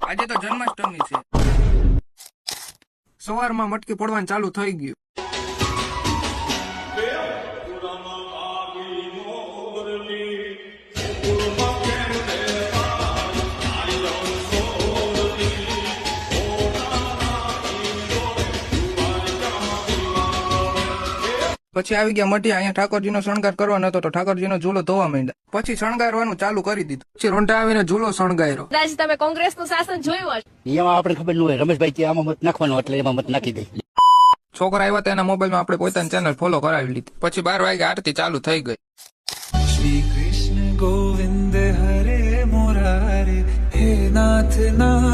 આજે તો જન્માષ્ટમી છે. સવારમાં મટકી પડવાનું ચાલુ થઈ ગયું. પછી આવી ગયા મઢિયા. અહીંયા ઠાકોરજીનો શણગાર કરવાનો હતો તો ઠાકોરજીનો ઝૂલો ધોવા માંડ્યા. પછી શણગારવાનું ચાલુ કરી દીધું. પછી રોંઢા આવીને ઝૂલો શણગાર્યો. કદાચ તમે કોંગ્રેસનું શાસન જોયું હશે. એમાં આપણે ખબર ન હોય, રમેશભાઈ કે આમાં મત નાખવાનો એટલે એમાં મત નાખી દે. છોકરા આવ્યા તેના મોબાઈલમાં આપણે પોતાની ચેનલ ફોલો કરાવી લીધી. પછી 12 વાગે આરતી ચાલુ થઈ ગઈ. શ્રી કૃષ્ણ ગોવિંદ હરે મુરારે હે નાથ ના